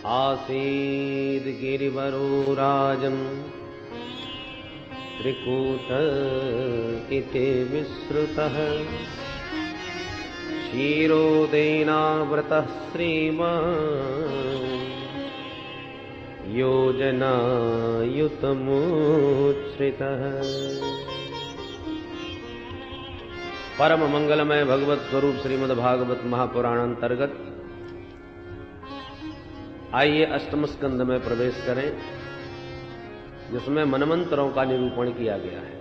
आसीद् गिरिवरो राजन् त्रिकूट इति विश्रुतः क्षीरोदेनावृतः श्रीमान् योजनायुतमुच्छ्रितः। परम मंगलमय भगवत स्वरूप श्रीमद् भागवत महापुराण अंतर्गत आइए अष्टम स्कंद में प्रवेश करें, जिसमें मनमंत्रों का निरूपण किया गया है।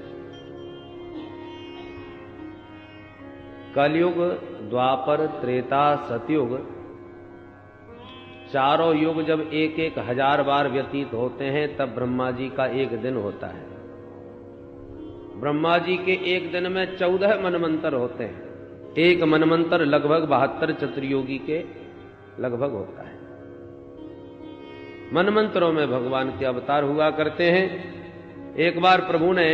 कलयुग, द्वापर, त्रेता, सतयुग, चारों युग जब एक एक हजार बार व्यतीत होते हैं, तब ब्रह्मा जी का एक दिन होता है। ब्रह्मा जी के एक दिन में 14 मनमंत्र होते हैं। एक मनमंत्र लगभग 72 चतुर्योगी के लगभग होता है। मनमंत्रों में भगवान के अवतार हुआ करते हैं। एक बार प्रभु ने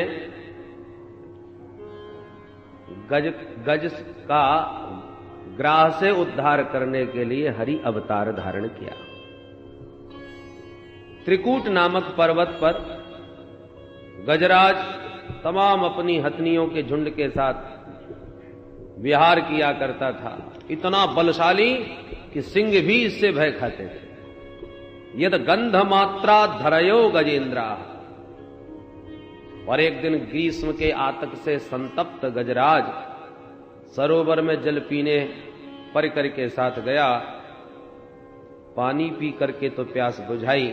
गज का ग्राह से उद्धार करने के लिए हरि अवतार धारण किया। त्रिकूट नामक पर्वत पर गजराज तमाम अपनी हथनियों के झुंड के साथ विहार किया करता था। इतना बलशाली कि सिंह भी इससे भय खाते थे। यद गंध मात्रा धरयो गजेंद्रा। और एक दिन ग्रीष्म के आतक से संतप्त गजराज सरोवर में जल पीने परिकर के साथ गया। पानी पी करके तो प्यास बुझाई,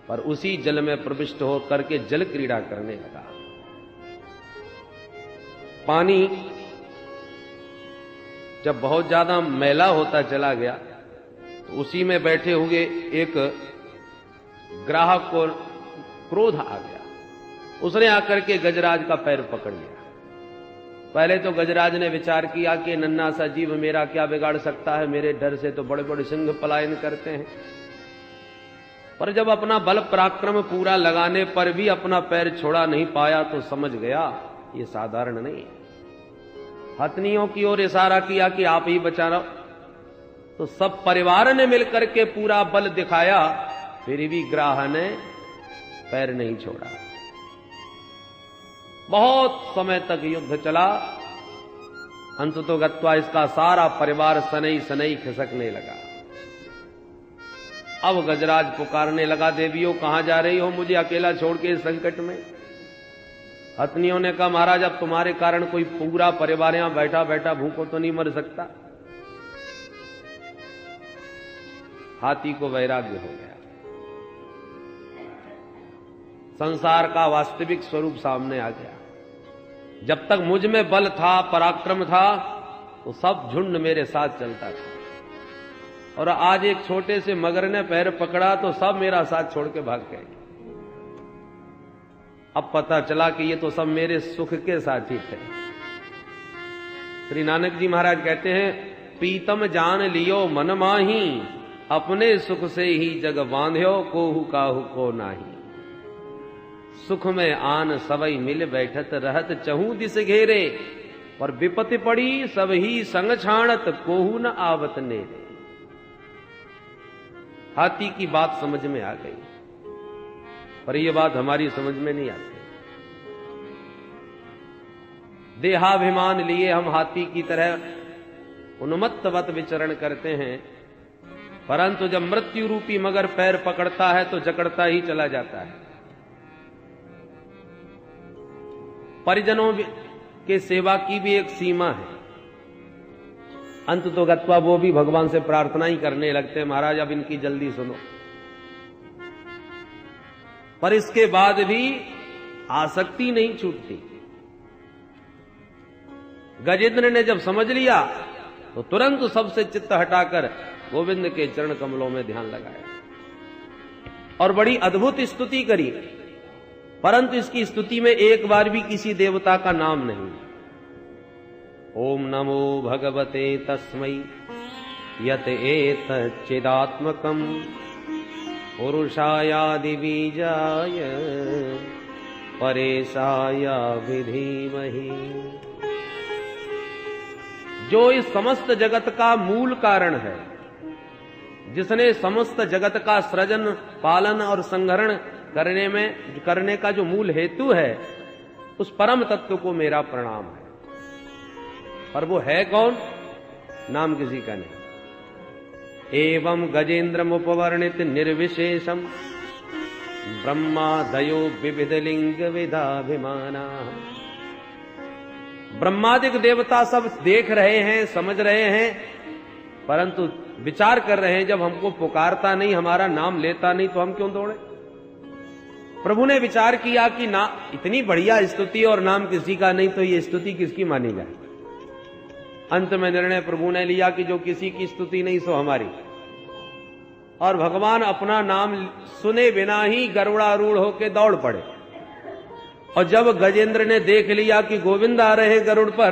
पर उसी जल में प्रविष्ट होकर के जल क्रीड़ा करने लगा। पानी जब बहुत ज्यादा मैला होता चला गया, तो उसी में बैठे हुए एक ग्राहक को क्रोध आ गया। उसने आकर के गजराज का पैर पकड़ लिया। पहले तो गजराज ने विचार किया कि नन्हा सा जीव मेरा क्या बिगाड़ सकता है, मेरे डर से तो बड़े बड़े सिंह पलायन करते हैं। पर जब अपना बल पराक्रम पूरा लगाने पर भी अपना पैर छोड़ा नहीं पाया, तो समझ गया ये साधारण नहीं। हथनियों की ओर इशारा किया कि आप ही बचा रहो। तो सब परिवार ने मिलकर के पूरा बल दिखाया, फिर भी ग्राह ने पैर नहीं छोड़ा। बहुत समय तक युद्ध चला। अंततोगत्वा इसका सारा परिवार सनई सनई खिसकने लगा। अब गजराज पुकारने लगा, देवियों कहां जा रही हो, मुझे अकेला छोड़ के इस संकट में। हथनियों ने कहा, महाराज अब तुम्हारे कारण कोई पूरा परिवार यहां बैठा बैठा भूखों तो नहीं मर सकता। हाथी को वैराग्य हो गया। संसार का वास्तविक स्वरूप सामने आ गया। जब तक मुझ में बल था, पराक्रम था, तो सब झुंड मेरे साथ चलता था। और आज एक छोटे से मगर ने पैर पकड़ा तो सब मेरा साथ छोड़ के भाग गए। अब पता चला कि ये तो सब मेरे सुख के साथी थे। श्री नानक जी महाराज कहते हैं, प्रीतम जान लियो मन माही, अपने सुख से ही जग बांध्यो, कोहू काहू को नाही। सुख में आन सबई मिल बैठत रहत, चहू दिस घेरे, पर विपत्ति पड़ी सब ही संग छाणत, कोहू न आवत नेरे। हाथी की बात समझ में आ गई, पर यह बात हमारी समझ में नहीं आती। देहाभिमान लिए हम हाथी की तरह उन्मत्तवत विचरण करते हैं, परंतु जब मृत्यु रूपी मगर पैर पकड़ता है तो जकड़ता ही चला जाता है। परिजनों के सेवा की भी एक सीमा है। अंततोगत्वा वो भी भगवान से प्रार्थना ही करने लगते हैं, महाराज अब इनकी जल्दी सुनो। पर इसके बाद भी आसक्ति नहीं छूटती। गजेंद्र ने जब समझ लिया तो तुरंत सबसे चित्त हटाकर गोविंद के चरण कमलों में ध्यान लगाया और बड़ी अद्भुत स्तुति करी। परंतु इसकी स्तुति में एक बार भी किसी देवता का नाम नहीं। ओम नमो भगवते तस्मै यत एतच्चिदात्मकम् पुरुषायादि बीजाय परेशाय विधीमहि। जो इस समस्त जगत का मूल कारण है, जिसने समस्त जगत का सृजन, पालन और संहरण करने का जो मूल हेतु है, उस परम तत्व को मेरा प्रणाम है। और वो है कौन? नाम किसी का नहीं। एवं गजेंद्रम उपवर्णित निर्विशेषम ब्रह्मादयो विविध लिंग विधाभिमाना। ब्रह्मादिक देवता सब देख रहे हैं, समझ रहे हैं, परंतु विचार कर रहे हैं, जब हमको पुकारता नहीं, हमारा नाम लेता नहीं, तो हम क्यों दौड़े? प्रभु ने विचार किया कि ना, इतनी बढ़िया स्तुति और नाम किसी का नहीं, तो ये स्तुति किसकी मानी जाए? अंत में निर्णय प्रभु ने लिया कि जो किसी की स्तुति नहीं सो हमारी। और भगवान अपना नाम सुने बिना ही गरुड़ारूढ़ होके दौड़ पड़े। और जब गजेंद्र ने देख लिया कि गोविंद आ रहे गरुड़ पर,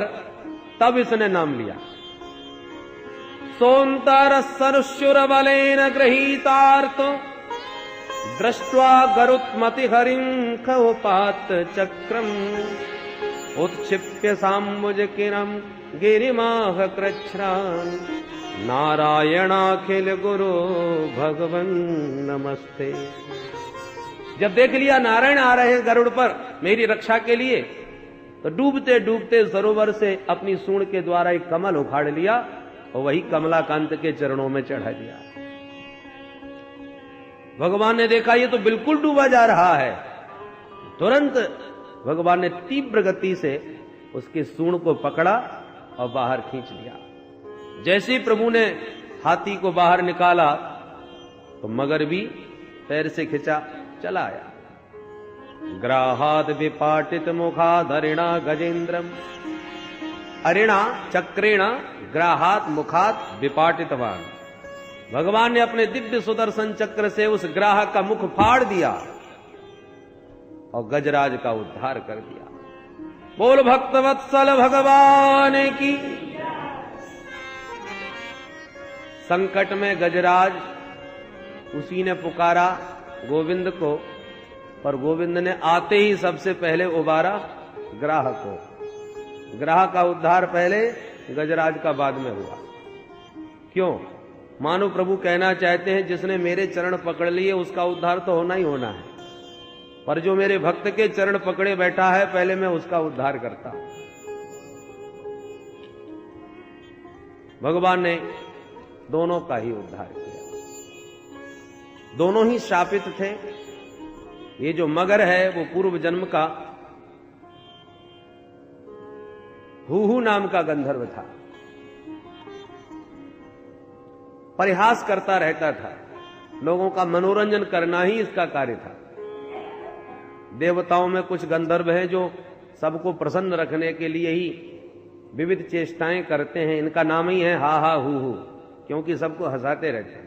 तब इसने नाम लिया। सोन्तर सरुशुर बलेन गृहीतार्थ दृष्ट्वा गरुत्मति हरिं खवपात चक्रम उत्क्षिप्य साम्बुज किरम गिरिमाह कृच्छ्रान नारायणाखिल गुरु भगवन नमस्ते। जब देख लिया नारायण आ रहे हैं गरुड़ पर मेरी रक्षा के लिए, तो डूबते डूबते सरोवर से अपनी सूंड के द्वारा एक कमल उखाड़ लिया और वही कमलाकांत के चरणों में चढ़ा दिया। भगवान ने देखा ये तो बिल्कुल डूबा जा रहा है। तुरंत भगवान ने तीव्र गति से उसकी सूंड को पकड़ा और बाहर खींच लिया। जैसे ही प्रभु ने हाथी को बाहर निकाला, तो मगर भी पैर से खिंचा चला आया। ग्राहाद विपाटित मुखादरिणा गजेंद्रम। अरिणा चक्रेणा ग्राहात मुखात विपाटितवान। भगवान ने अपने दिव्य सुदर्शन चक्र से उस ग्राह का मुख फाड़ दिया और गजराज का उद्धार कर दिया। बोल भक्तवत्सल भगवान की। संकट में गजराज, उसी ने पुकारा गोविंद को, पर गोविंद ने आते ही सबसे पहले उबारा ग्राह को। ग्राह का उद्धार पहले, गजराज का बाद में हुआ। क्यों? मानो प्रभु कहना चाहते हैं जिसने मेरे चरण पकड़ लिए उसका उद्धार तो होना ही होना है, पर जो मेरे भक्त के चरण पकड़े बैठा है पहले मैं उसका उद्धार करता हूं। भगवान ने दोनों का ही उद्धार किया। दोनों ही शापित थे। ये जो मगर है वो पूर्व जन्म का हूहू नाम का गंधर्व था। परिहास करता रहता था, लोगों का मनोरंजन करना ही इसका कार्य था। देवताओं में कुछ गंधर्व हैं जो सबको प्रसन्न रखने के लिए ही विविध चेष्टाएं करते हैं। इनका नाम ही है हा हा हू हू, क्योंकि सबको हंसाते रहते हैं।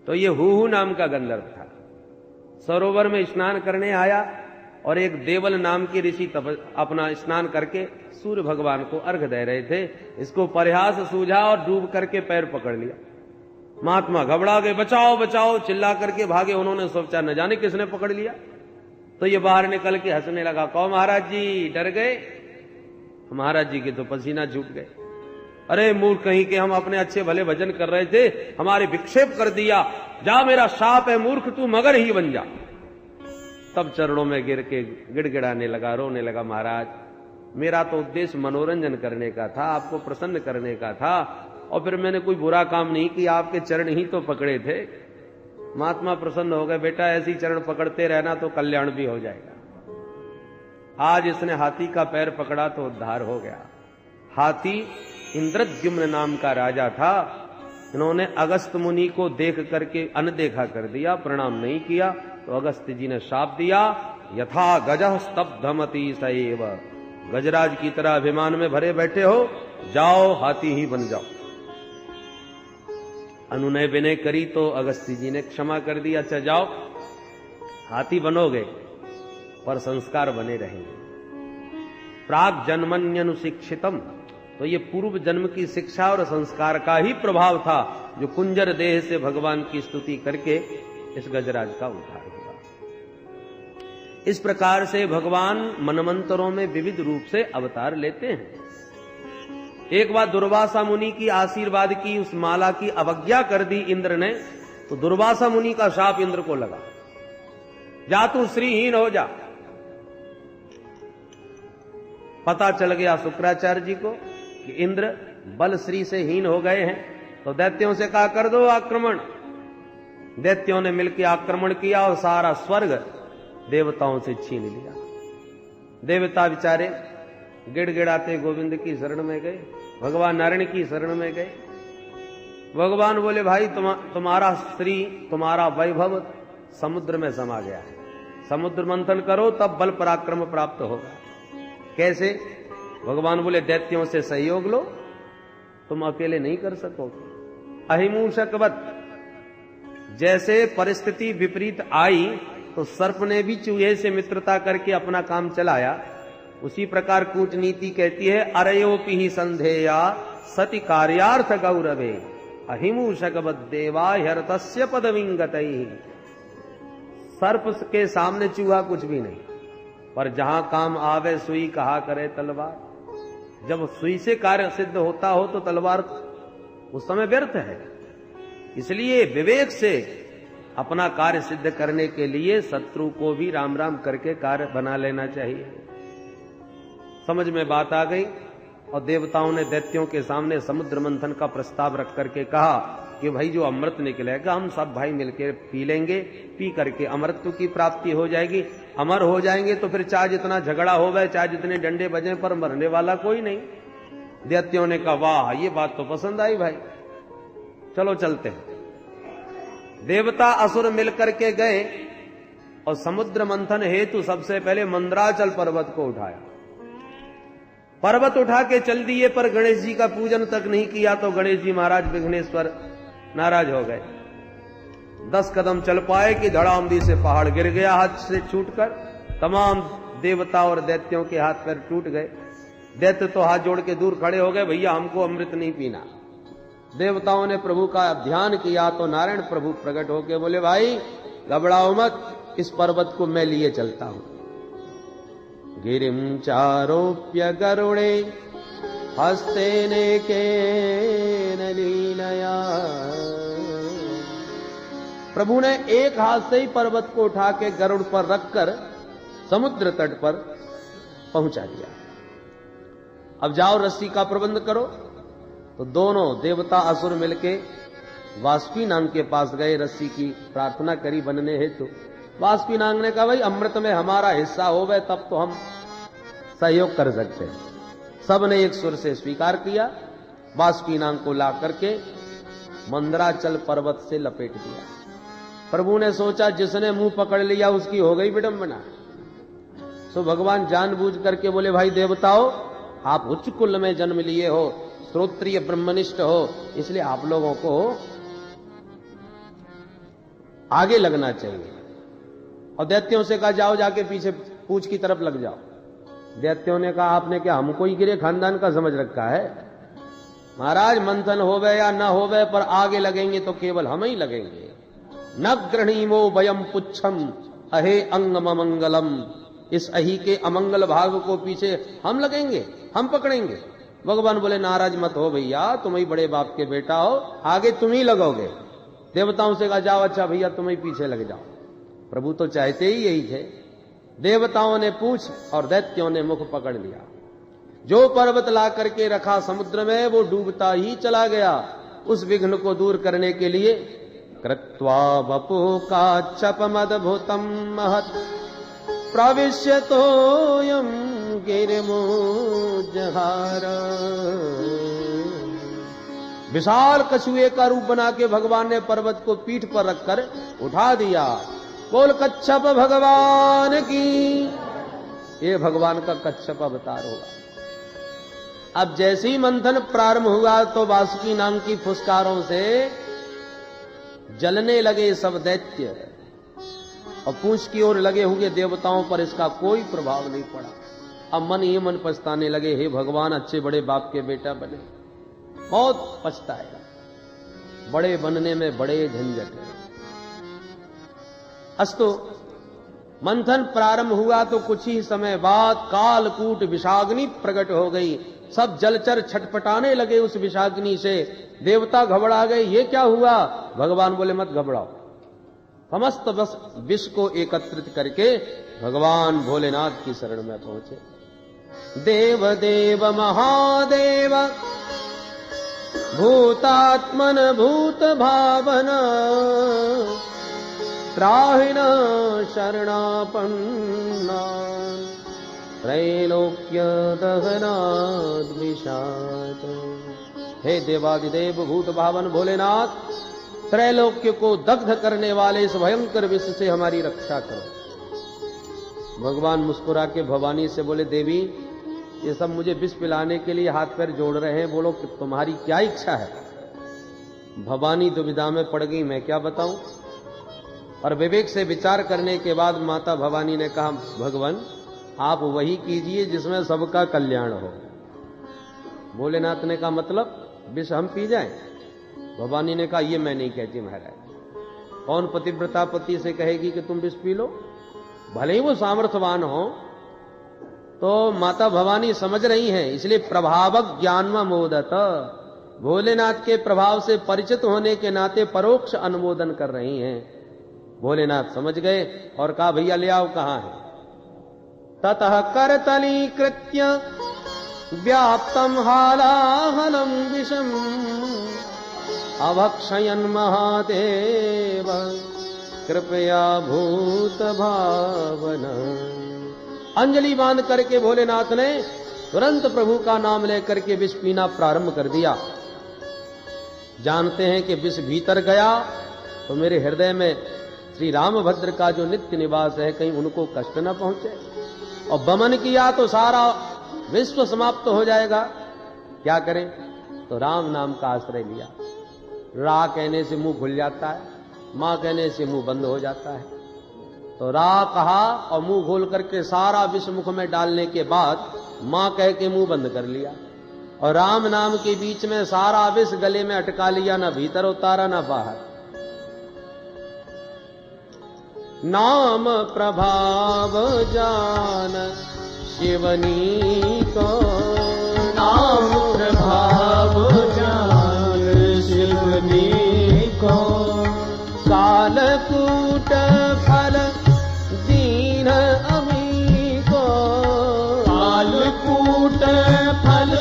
तो ये हू हू नाम का गंधर्व था। सरोवर में स्नान करने आया और एक देवल नाम की ऋषि अपना स्नान करके सूर्य भगवान को अर्घ दे रहे थे। इसको परिहास सूझा और डूब करके पैर पकड़ लिया। महात्मा घबरा गए, बचाओ बचाओ चिल्ला करके भागे। उन्होंने सोचा न जाने किसने पकड़ लिया। तो ये बाहर निकल के हंसने लगा, कहो महाराज जी डर गए? महाराज जी के तो पसीना छूट गए। अरे मूर्ख कहीं के, हम अपने अच्छे भले भजन कर रहे थे, हमारे विक्षेप कर दिया। जा मेरा शाप है मूर्ख, तू मगर ही बन जा। तब चरणों में गिर के गिड़गिड़ाने लगा, रोने लगा, महाराज मेरा तो उद्देश्य मनोरंजन करने का था, आपको प्रसन्न करने का था, और फिर मैंने कोई बुरा काम नहीं किया, आपके चरण ही तो पकड़े थे। महात्मा प्रसन्न हो गए, बेटा ऐसी चरण पकड़ते रहना तो कल्याण भी हो जाएगा। आज इसने हाथी का पैर पकड़ा तो उद्धार हो गया। हाथी इंद्रद्युम्न नाम का राजा था। इन्होंने अगस्त मुनि को देख करके अनदेखा कर दिया, प्रणाम नहीं किया, तो अगस्त जी ने शाप दिया, यथा गजः स्तब्धमति सएव। गजराज की तरह अभिमान में भरे बैठे हो, जाओ हाथी ही बन जाओ। अनुनय विनय करी तो अगस्त्य जी ने क्षमा कर दिया, अच्छा जाओ हाथी बनोगे पर संस्कार बने रहेंगे। प्राग जन्मन्यनुशिक्षितम, तो ये पूर्व जन्म की शिक्षा और संस्कार का ही प्रभाव था जो कुंजर देह से भगवान की स्तुति करके इस गजराज का उद्धार हुआ। इस प्रकार से भगवान मनमंत्रों में विविध रूप से अवतार लेते हैं। एक बार दुर्वासा मुनि की आशीर्वाद की उस माला की अवज्ञा कर दी इंद्र ने, तो दुर्वासा मुनि का शाप इंद्र को लगा, जा तू श्रीहीन हो जा। पता चल गया शुक्राचार्य जी को कि इंद्र बल श्री से हीन हो गए हैं, तो दैत्यों से कहा कर दो आक्रमण। दैत्यों ने मिलकर आक्रमण किया और सारा स्वर्ग देवताओं से छीन लिया। देवता बेचारे गिड़गिड़ाते गोविंद की शरण में गए, भगवान नारायण की शरण में गए। भगवान बोले भाई तुम्हारा श्री तुम्हारा वैभव समुद्र में समा गया है, समुद्र मंथन करो तब बल पराक्रम प्राप्त होगा। कैसे? भगवान बोले दैत्यों से सहयोग लो, तुम अकेले नहीं कर सकोगे। अहिमूषकवत, जैसे परिस्थिति विपरीत आई तो सर्प ने भी चूहे से मित्रता करके अपना काम चलाया, उसी प्रकार कूटनीति कहती है अरयोपि ही संधेया सति कार्यार्थ गौरवे अहिमूषकवत देवा हरतस्य पदविंगतैः। सर्प के सामने चूहा कुछ भी नहीं, पर जहां काम आवे सुई कहा करे तलवार। जब सुई से कार्य सिद्ध होता हो तो तलवार उस समय व्यर्थ है। इसलिए विवेक से अपना कार्य सिद्ध करने के लिए शत्रु को भी राम राम करके कार्य बना लेना चाहिए। समझ में बात आ गई। और देवताओं ने दैत्यों के सामने समुद्र मंथन का प्रस्ताव रख करके कहा कि भाई जो अमृत निकलेगा हम सब भाई मिलकर पी लेंगे, पी करके अमृत की प्राप्ति हो जाएगी। अमर हो जाएंगे तो फिर चाहे जितना झगड़ा हो गए, चाहे जितने डंडे बजे, पर मरने वाला कोई नहीं। दैत्यों ने कहा वाह ये बात तो पसंद आई भाई, चलो चलते हैं। देवता असुर मिलकर के गए और समुद्र मंथन हेतु सबसे पहले मंदराचल पर्वत को उठाया। पर्वत उठा के चल दिए, पर गणेश जी का पूजन तक नहीं किया तो गणेश जी महाराज विघ्नेश्वर नाराज हो गए। 10 कदम चल पाए कि धड़ामदी से पहाड़ गिर गया हाथ से छूटकर। तमाम देवता और दैत्यों के हाथ पैर टूट गए। दैत्य तो हाथ जोड़ के दूर खड़े हो गए, भैया हमको अमृत नहीं पीना। देवताओं ने प्रभु का ध्यान किया तो नारायण प्रभु प्रकट होके बोले भाई घबराओ मत, इस पर्वत को मैं लिए चलता हूं। गिरिम चारोप्य गरुड़े हस्तेने के लीलया। प्रभु ने एक हाथ से ही पर्वत को उठा के गरुड़ पर रखकर समुद्र तट पर पहुंचा दिया। अब जाओ रस्सी का प्रबंध करो। तो दोनों देवता असुर मिलके वाष्पीनाग के पास गए, रस्सी की प्रार्थना करी बनने हेतु। वाष्पीनाग ने कहा भाई अमृत में हमारा हिस्सा हो गए तब तो हम सहयोग कर सकते हैं। सब ने एक सुर से स्वीकार किया। वाष्पीनाग को ला करके मंदराचल पर्वत से लपेट दिया। प्रभु ने सोचा जिसने मुंह पकड़ लिया उसकी हो गई विडंबना। सो भगवान जानबूझ करके बोले भाई देवताओं, आप उच्च कुल में जन्म लिए हो, श्रोत्रिय ब्रह्मनिष्ठ हो, इसलिए आप लोगों को आगे लगना चाहिए। और दैत्यों से कहा जाओ जाके पीछे पूछ की तरफ लग जाओ। दैत्यों ने कहा आपने क्या हमको ही गिरे खानदान का समझ रखा है? महाराज मंथन होवे या न होवे पर आगे लगेंगे तो केवल हम ही लगेंगे। न गृणीमो वयम पुच्छम अहे अंगम मंगलम। इस अही के अमंगल भाग को पीछे हम लगेंगे, हम पकड़ेंगे। भगवान बोले नाराज मत हो भैया, तुम ही बड़े बाप के बेटा हो, आगे तुम ही लगोगे। देवताओं से कहा जाओ अच्छा भैया तुम ही पीछे लग जाओ। प्रभु तो चाहते ही यही थे। देवताओं ने पूछ और दैत्यों ने मुख पकड़ लिया। जो पर्वत ला करके रखा समुद्र में वो डूबता ही चला गया। उस विघ्न को दूर करने के लिए कृत्वा वपु काच्छपमद्भुतं महत् प्रविश्यतोऽयं गिरिमुज्जहार। विशाल कछुए का रूप बना के भगवान ने पर्वत को पीठ पर रखकर उठा दिया। बोल कच्छप भगवान की। ये भगवान का कच्छप अवतार होगा। अब जैसे ही मंथन प्रारंभ हुआ तो वासुकीनाग की फुसकारों से जलने लगे सब दैत्य और पूंछ की ओर लगे हुए देवताओं पर इसका कोई प्रभाव नहीं पड़ा। अब मन ही मन पछताने लगे, हे भगवान अच्छे बड़े बाप के बेटा बने, बहुत पछताएगा, बड़े बनने में बड़े झंझट है। अस्तु मंथन प्रारंभ हुआ तो कुछ ही समय बाद कालकूट विषाग्नि प्रकट हो गई। सब जलचर छटपटाने लगे उस विषाग्नि से। देवता घबरा गए, ये क्या हुआ? भगवान बोले मत घबराओ। समस्त बस विष को एकत्रित करके भगवान भोलेनाथ की शरण में पहुंचे। देव देव महादेव भूतात्मन भूत भावन त्राहिण शरणापन्ना त्रैलोक्य दहनाद विषाद। हे देवादिदेव भूत भावन भोलेनाथ, त्रैलोक्य को दग्ध करने वाले इस भयंकर विष से हमारी रक्षा करो। भगवान मुस्कुरा के भवानी से बोले, देवी ये सब मुझे विष पिलाने के लिए हाथ पैर जोड़ रहे हैं, बोलो कि तुम्हारी क्या इच्छा है? भवानी दुविधा में पड़ गई, मैं क्या बताऊं। और विवेक से विचार करने के बाद माता भवानी ने कहा, भगवान आप वही कीजिए जिसमें सबका कल्याण हो। भोलेनाथ ने कहा, मतलब विष हम पी जाएं? भवानी ने कहा, ये मैं नहीं कहती महाराज। कौन पतिव्रता पति से कहेगी कि तुम विष पी लो? भले ही वो सामर्थ्यवान हो। तो माता भवानी समझ रही हैं, इसलिए प्रभावक ज्ञानम मोदत, भोलेनाथ के प्रभाव से परिचित होने के नाते परोक्ष अनुमोदन कर रही हैं। भोलेनाथ समझ गए और कहा, भैया ले आओ, कहां है? ततः करतलीकृत्य व्याप्तम हालाहलम विषम अभक्षयन् महादेव कृपया भूत भावन। अंजलि बांध करके भोलेनाथ ने तुरंत प्रभु का नाम लेकर के विष पीना प्रारंभ कर दिया। जानते हैं कि विष भीतर गया तो मेरे हृदय में श्री रामभद्र का जो नित्य निवास है, कहीं उनको कष्ट न पहुंचे। और बमन किया तो सारा विश्व समाप्त हो जाएगा। क्या करें? तो राम नाम का आश्रय लिया। रा कहने से मुंह खुल जाता है, मां कहने से मुंह बंद हो जाता है। तो रा कहा और मुंह खोल करके सारा विष मुख में डालने के बाद मां कह के मुंह बंद कर लिया। और राम नाम के बीच में सारा विष गले में अटका लिया, ना भीतर उतारा ना बाहर। नाम प्रभाव जान शिवनी को, नाम प्रभाव जान शिवनी को, कालकूट फल दीन अमी को, कालकूट फल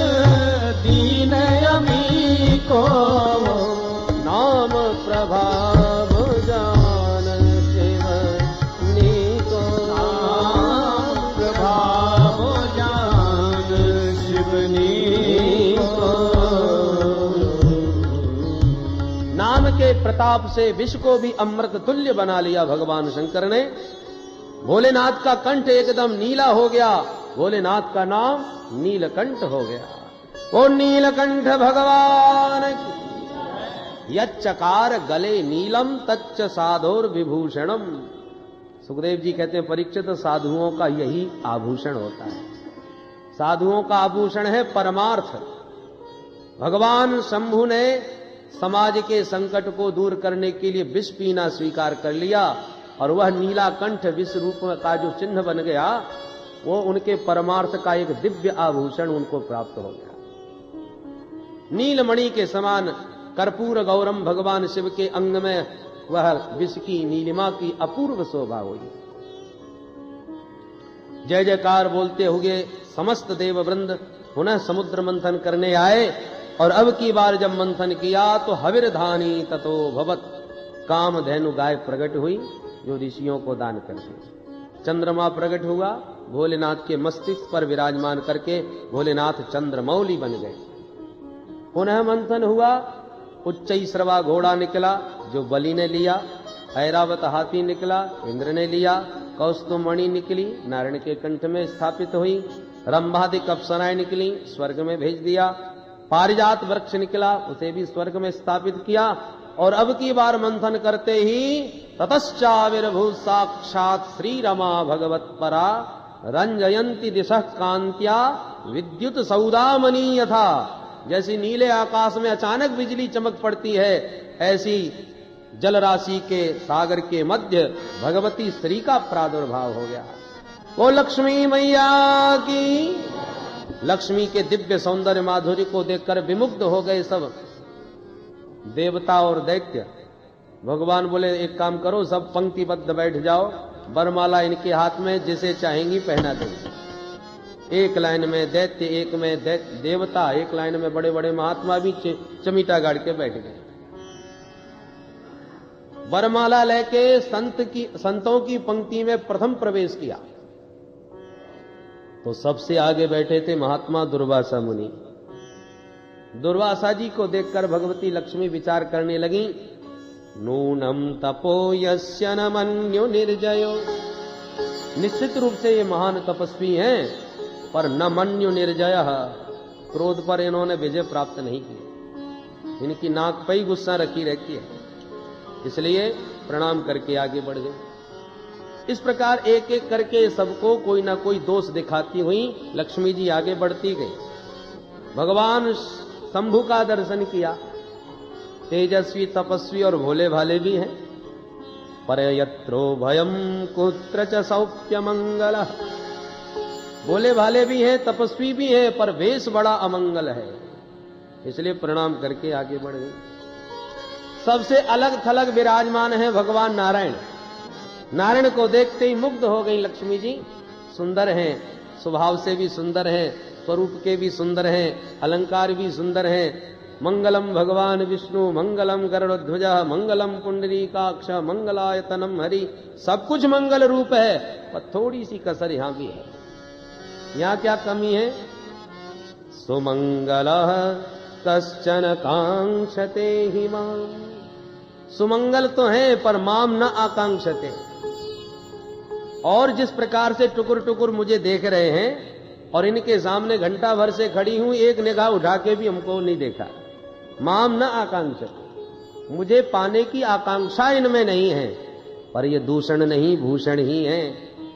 दीन अमी को, नाम प्रभाव जान शिवनी को, नाम प्रभाव जान शिवनी को। नाम के प्रताप से विष को भी अमृत तुल्य बना लिया भगवान शंकर ने। भोलेनाथ का कंठ एकदम नीला हो गया, भोलेनाथ का नाम नीलकंठ हो गया। वो नीलकंठ भगवान यच्चकार गले नीलम तच्च साधोर विभूषणम। सुखदेव जी कहते हैं, परीक्षित साधुओं का यही आभूषण होता है। साधुओं का आभूषण है परमार्थ। भगवान शंभु ने समाज के संकट को दूर करने के लिए विष पीना स्वीकार कर लिया और वह नीलाकंठ विष रूप का जो चिन्ह बन गया, वो उनके परमार्थ का एक दिव्य आभूषण उनको प्राप्त हो गया। नीलमणि के समान कर्पूर गौरम भगवान शिव के अंग में वह विष की नीलिमा की अपूर्व शोभा हुई। जय जयकार बोलते हुए समस्त देववृंद पुनः समुद्र मंथन करने आए। और अब की बार जब मंथन किया तो हविर्धानी ततो भवत, कामधेनु गाय प्रकट हुई जो ऋषियों को दान कर दी। चंद्रमा प्रकट हुआ, भोलेनाथ के मस्तिष्क पर विराजमान करके भोलेनाथ चंद्रमौली बन गए। पुनः मंथन हुआ, उच्चैश्रवा घोड़ा निकला जो बलि ने लिया, ऐरावत हाथी निकला इंद्र ने लिया, कौस्तुभमणि निकली नारायण के कंठ में स्थापित हुई, रंभादिक अप्सराएं निकली स्वर्ग में भेज दिया, पारिजात वृक्ष निकला उसे भी स्वर्ग में स्थापित किया। और अब की बार मंथन करते ही ततश्चाविर्भूत साक्षात श्री रमा भगवत परा रंजयंती दिशः कांत्या विद्युत सौदामनी यथा। जैसी नीले आकाश में अचानक बिजली चमक पड़ती है, ऐसी जल राशि के सागर के मध्य भगवती श्री का प्रादुर्भाव हो गया। वो लक्ष्मी मैया की लक्ष्मी के दिव्य सौंदर्य माधुर्य को देखकर विमुग्ध हो गए सब देवता और दैत्य। भगवान बोले एक काम करो, सब पंक्तिबद्ध बैठ जाओ, वरमाला इनके हाथ में, जिसे चाहेंगी पहना देंगे। एक लाइन में दैत्य, एक में देवता, एक लाइन में बड़े बड़े महात्मा भी चमीटा गाड़ के बैठ गए। वरमाला लेके संतों की पंक्ति में प्रथम प्रवेश किया तो सबसे आगे बैठे थे महात्मा दुर्वासा मुनि। दुर्वासा जी को देखकर भगवती लक्ष्मी विचार करने लगी, नूनम तपो यस्य न मन्यो निर्जयो। निश्चित रूप से ये महान तपस्वी हैं, पर न मन्यो निर्जय, क्रोध पर इन्होंने विजय प्राप्त नहीं की। इनकी नाक पे ही गुस्सा रखी रहती है, इसलिए प्रणाम करके आगे बढ़ गए। इस प्रकार एक एक करके सबको कोई ना कोई दोष दिखाती हुई लक्ष्मी जी आगे बढ़ती गई। भगवान शंभु का दर्शन किया, तेजस्वी तपस्वी और भोले भाले भी हैं। पर यत्रो भयम कुत्र च सौख्य मंगल, भोले भाले भी हैं, तपस्वी भी हैं, पर वेश बड़ा अमंगल है, इसलिए प्रणाम करके आगे बढ़ गए। सबसे अलग थलग विराजमान है भगवान नारायण। नारायण को देखते ही मुग्ध हो गई लक्ष्मी जी। सुंदर हैं, स्वभाव से भी सुंदर हैं, स्वरूप के भी सुंदर हैं, अलंकार भी सुंदर हैं। मंगलम भगवान विष्णु, मंगलम गरुड़ध्वज, मंगलम पुंडरीकाक्ष, मंगलायतनम हरि। सब कुछ मंगल रूप है, पर थोड़ी सी कसर यहां भी है। यहां क्या कमी है? सुमंगलः कश्चन कांक्षते हि माम। सुमंगल तो है, पर माम न आकांक्षते। और जिस प्रकार से टुकुर टुकुर मुझे देख रहे हैं और इनके सामने घंटा भर से खड़ी हूं, एक निगाह उठा के भी हमको नहीं देखा। माम न आकांक्षते, मुझे पाने की आकांक्षा इनमें नहीं है, पर ये दूषण नहीं भूषण ही है।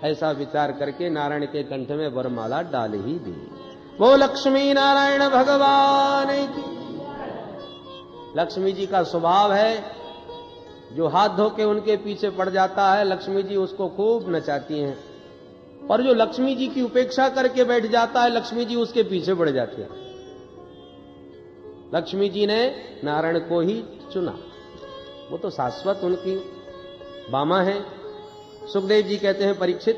ऐसा विचार करके नारायण के कंठ में वरमाला डाल ही दी। वो लक्ष्मी नारायण भगवान की। लक्ष्मी जी का स्वभाव है, जो हाथ धो के उनके पीछे पड़ जाता है, लक्ष्मी जी उसको खूब नचाती हैं। और जो लक्ष्मी जी की उपेक्षा करके बैठ जाता है, लक्ष्मी जी उसके पीछे पड़ जाती है। लक्ष्मी जी ने नारायण को ही चुना, वो तो शाश्वत उनकी बामा है। सुखदेव जी कहते हैं, परीक्षित,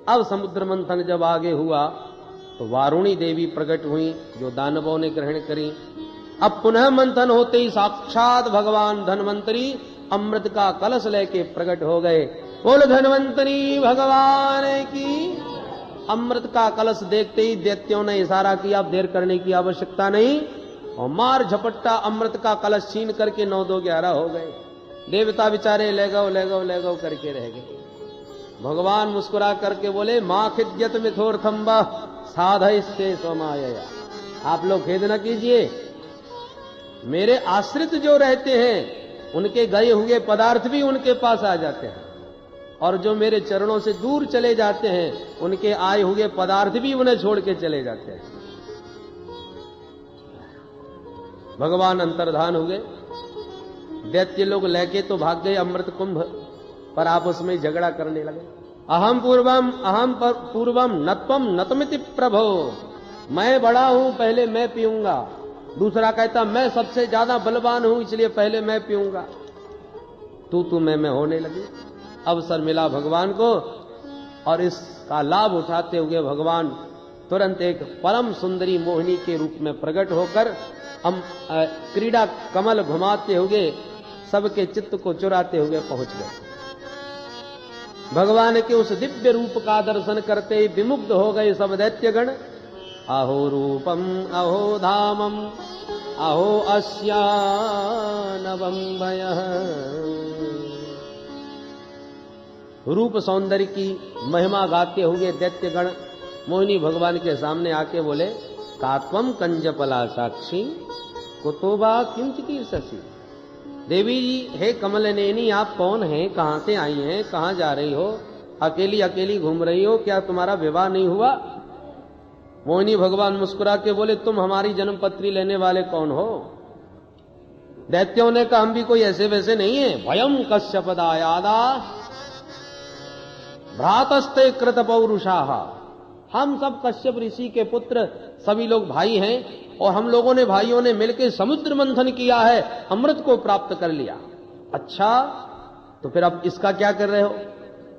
अब समुद्र मंथन जब आगे हुआ तो वारुणी देवी प्रकट हुई, जो दानवों ने ग्रहण करी। अब पुनः मंथन होते ही साक्षात भगवान धन्वंतरी अमृत का कलश लेके प्रकट हो गए। बोल धन्वंतरी भगवान की। अमृत का कलश देखते ही दैत्यों ने इशारा किया, अब देर करने की आवश्यकता नहीं, और मार झपट्टा अमृत का कलश छीन करके 9 2 11 हो गए। देवता बेचारे ले गो करके रह गए। भगवान मुस्कुरा करके बोले, मां खिद्यत मिथोर्थम साधयस्ते स्वमायया। आप लोग खेद न कीजिए, मेरे आश्रित जो रहते हैं उनके गए हुए पदार्थ भी उनके पास आ जाते हैं, और जो मेरे चरणों से दूर चले जाते हैं उनके आए हुए पदार्थ भी उन्हें छोड़ के चले जाते हैं। भगवान अंतर्धान हुए। दैत्य लोग लेके तो भाग गए अमृत कुंभ, पर आपस में झगड़ा करने लगे। अहम पूर्वम नत्वम नतमिति प्रभो। मैं बड़ा हूं, पहले मैं पीऊंगा। दूसरा कहता, मैं सबसे ज्यादा बलवान हूं, इसलिए पहले मैं पीऊंगा। तू मैं होने लगी। अवसर मिला भगवान को, और इसका लाभ उठाते हुए भगवान तुरंत एक परम सुंदरी मोहिनी के रूप में प्रकट होकर हम क्रीड़ा कमल घुमाते हुए सबके चित्त को चुराते हुए पहुंच गए। भगवान के उस दिव्य रूप का दर्शन करते ही विमुग्ध हो गए सब दैत्यगण। अहो रूपम अहो धामम अहो अस्यानवम भयः। रूप सौंदर्य की महिमा गाते हुए दैत्यगण मोहिनी भगवान के सामने आके बोले, कात्वम कंजपला साक्षी कुतोबा किंचित शशि। देवी जी, हे कमलनेनी, आप कौन हैं, कहां से आई हैं, कहां जा रही हो, अकेली अकेली घूम रही हो, क्या तुम्हारा विवाह नहीं हुआ? मोहिनी भगवान मुस्कुरा के बोले, तुम हमारी जन्मपत्री लेने वाले कौन हो? दैत्यों ने कहा, हम भी कोई ऐसे वैसे नहीं है। भयम कश्यपदायादा भ्रातस्ते कृत पौरुषाः हम सब कश्यप ऋषि के पुत्र सभी लोग भाई हैं और हम लोगों ने भाइयों ने मिलकर समुद्र मंथन किया है, अमृत को प्राप्त कर लिया। अच्छा, तो फिर अब इसका क्या कर रहे हो?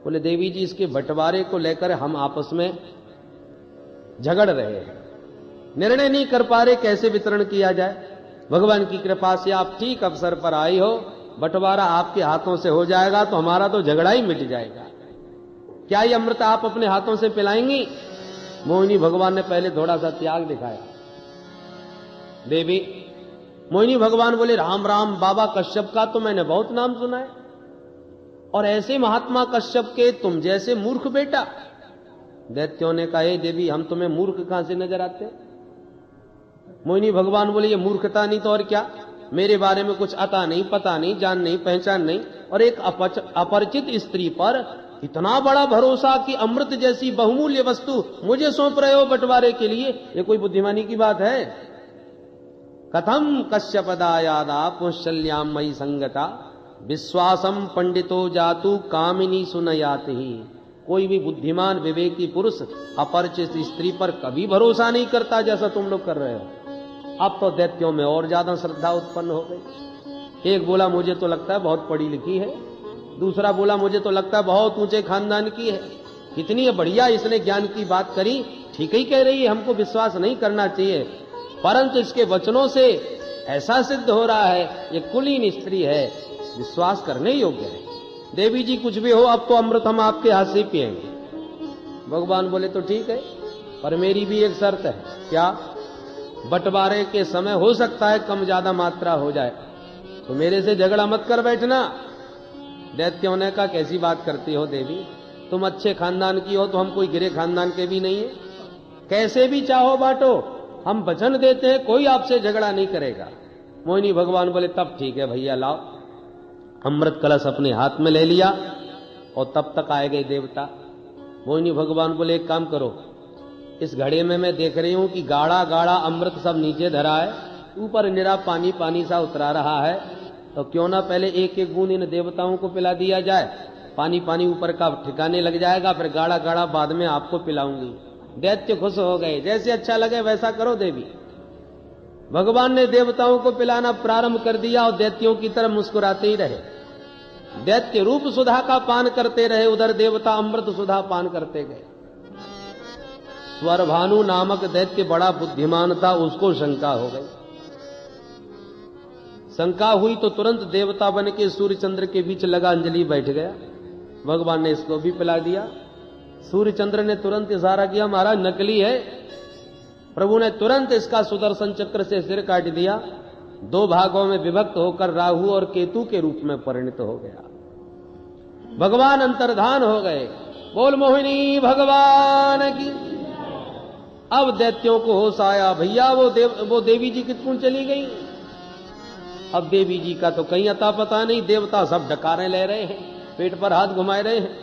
बोले देवी जी, इसके बंटवारे को लेकर हम आपस में झगड़ रहे हैं, निर्णय नहीं कर पा रहे कैसे वितरण किया जाए। भगवान की कृपा से आप ठीक अवसर पर आई हो, बंटवारा आपके हाथों से हो जाएगा तो हमारा तो झगड़ा ही मिट जाएगा। क्या ये अमृत आप अपने हाथों से पिलाएंगी? मोहिनी भगवान ने पहले थोड़ा सा त्याग दिखाया। देवी मोहिनी भगवान बोले, राम राम, बाबा कश्यप का तो मैंने बहुत नाम सुना है, और ऐसे महात्मा कश्यप के तुम जैसे मूर्ख बेटा। दैत्यों ने कहा, देवी हम तुम्हें मूर्ख कहां से नजर आते? मोहिनी भगवान बोले, ये मूर्खता नहीं तो और क्या, मेरे बारे में कुछ आता नहीं, पता नहीं, जान नहीं, पहचान नहीं, और एक अपरिचित स्त्री पर इतना बड़ा भरोसा कि अमृत जैसी बहुमूल्य वस्तु मुझे सौंप रहे हो बंटवारे के लिए, ये कोई बुद्धिमानी की बात है? कथम कश्यपदायादा पुंशल्याम मई संगता विश्वासम पंडितो जातु कामिनी सुनयाति ही। कोई भी बुद्धिमान विवेकी पुरुष अपरिचित स्त्री पर कभी भरोसा नहीं करता जैसा तुम लोग कर रहे हो। अब तो दैत्यों में और ज्यादा श्रद्धा उत्पन्न हो गई। एक बोला, मुझे तो लगता है बहुत पढ़ी लिखी है। दूसरा बोला, मुझे तो लगता है बहुत ऊंचे खानदान की है। कितनी बढ़िया इसने ज्ञान की बात करी, ठीक ही कह रही है, हमको विश्वास नहीं करना चाहिए, परंतु इसके वचनों से ऐसा सिद्ध हो रहा है ये कुलीन स्त्री है, विश्वास करने योग्य है। देवी जी कुछ भी हो, अब तो अमृत हम आपके हाथ से पिएंगे। भगवान बोले, तो ठीक है, पर मेरी भी एक शर्त है। क्या? बंटवारे के समय हो सकता है कम ज्यादा मात्रा हो जाए, तो मेरे से झगड़ा मत कर बैठना। दैत्यों ने कहा, कैसी बात करती हो देवी, तुम अच्छे खानदान की हो तो हम कोई गिरे खानदान के भी नहीं है, कैसे भी चाहो बांटो, हम वचन देते हैं कोई आपसे झगड़ा नहीं करेगा। मोहिनी भगवान बोले, तब ठीक है भैया, लाओ। अमृत कलश अपने हाथ में ले लिया और तब तक आए गए देवता। मोहिनी भगवान बोले, एक काम करो, इस घड़े में मैं देख रही हूं कि गाढ़ा गाढ़ा अमृत सब नीचे धरा है, ऊपर निरा पानी पानी सा उतरा रहा है, तो क्यों ना पहले एक एक बूंद इन देवताओं को पिला दिया जाए, पानी पानी ऊपर का ठिकाने लग जाएगा, फिर गाढ़ा गाढ़ा बाद में आपको पिलाऊंगी। दैत्य खुश हो गए, जैसे अच्छा लगे वैसा करो देवी। भगवान ने देवताओं को पिलाना प्रारंभ कर दिया और दैत्यों की तरफ मुस्कुराते ही रहे। दैत्य रूप सुधा का पान करते रहे, उधर देवता अमृत सुधा पान करते गए। स्वरभानु नामक दैत्य बड़ा बुद्धिमान था, उसको शंका हो गई। शंका हुई तो तुरंत देवता बन के सूर्य चंद्र के बीच लगा अंजलि बैठ गया। भगवान ने इसको भी पिला दिया। सूर्य चंद्र ने तुरंत इशारा किया, महाराज नकली है। प्रभु ने तुरंत इसका सुदर्शन चक्र से सिर काट दिया, दो भागों में विभक्त होकर राहु और केतु के रूप में परिणत हो गया। भगवान अंतर्धान हो गए। बोल मोहिनी भगवान की। अब दैत्यों को होश आया, भैया वो देवी जी कितकून चली गई। अब देवी जी का तो कहीं अता पता नहीं, देवता सब डकारे ले रहे हैं, पेट पर हाथ घुमाए रहे हैं।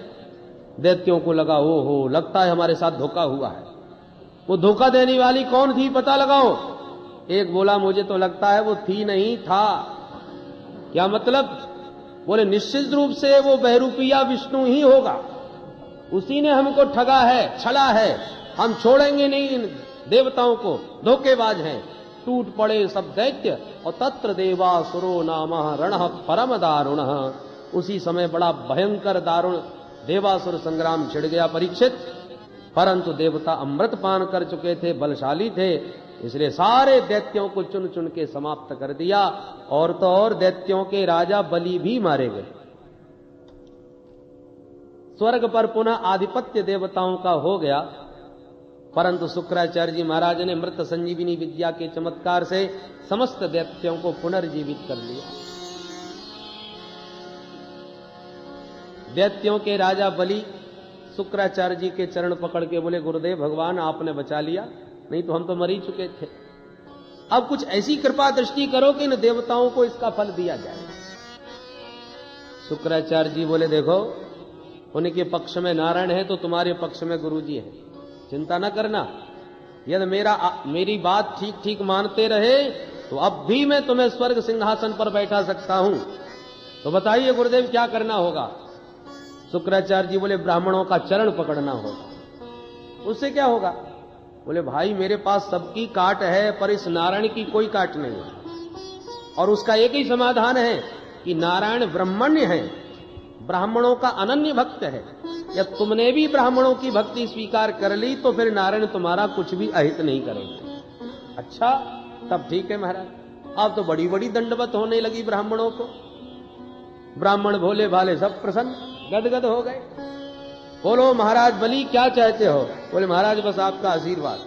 दैत्यों को लगा, ओ हो, लगता है हमारे साथ धोखा हुआ है। वो धोखा देने वाली कौन थी पता लगाओ। एक बोला, मुझे तो लगता है वो थी नहीं था। क्या मतलब? बोले निश्चित रूप से वो बहरूपिया विष्णु ही होगा, उसी ने हमको ठगा है, छला है, हम छोड़ेंगे नहीं इन देवताओं को, धोखेबाज हैं। टूट पड़े सब दैत्य और तत्र देवासुरो नामः रणः परम दारुण। उसी समय बड़ा भयंकर दारुण देवासुर संग्राम छिड़ गया परीक्षित। परंतु देवता अमृत पान कर चुके थे, बलशाली थे, इसलिए सारे दैत्यों को चुन चुन के समाप्त कर दिया। और तो और दैत्यों के राजा बलि भी मारे गए। स्वर्ग पर पुनः आधिपत्य देवताओं का हो गया, परंतु शुक्राचार्य जी महाराज ने मृत संजीविनी विद्या के चमत्कार से समस्त दैत्यों को पुनर्जीवित कर लिया। दैत्यों के राजा बलि शुक्राचार्य जी के चरण पकड़ के बोले, गुरुदेव भगवान आपने बचा लिया, नहीं तो हम तो मर ही चुके थे। अब कुछ ऐसी कृपा दृष्टि करो कि इन देवताओं को इसका फल दिया जाए। शुक्राचार्य जी बोले, देखो उनके पक्ष में नारायण है तो तुम्हारे पक्ष में गुरु जी है, चिंता न करना। यदि मेरी बात ठीक ठीक मानते रहे तो अब भी मैं तुम्हें स्वर्ग सिंहासन पर बैठा सकता हूं। तो बताइए गुरुदेव क्या करना होगा। शुक्राचार्य जी बोले, ब्राह्मणों का चरण पकड़ना होगा। उससे क्या होगा? बोले भाई मेरे पास सबकी काट है पर इस नारायण की कोई काट नहीं है। और उसका एक ही समाधान है कि नारायण ब्रह्मण्य है, ब्राह्मणों का अनन्य भक्त है। या तुमने भी ब्राह्मणों की भक्ति स्वीकार कर ली तो फिर नारायण तुम्हारा कुछ भी अहित नहीं करेंगे। अच्छा तब ठीक है महाराज। अब तो बड़ी बड़ी दंडवत होने लगी ब्राह्मणों को। ब्राह्मण भोले भाले सब प्रसन्न गदगद हो गए। बोलो महाराज बलि क्या चाहते हो? बोले महाराज बस आपका आशीर्वाद।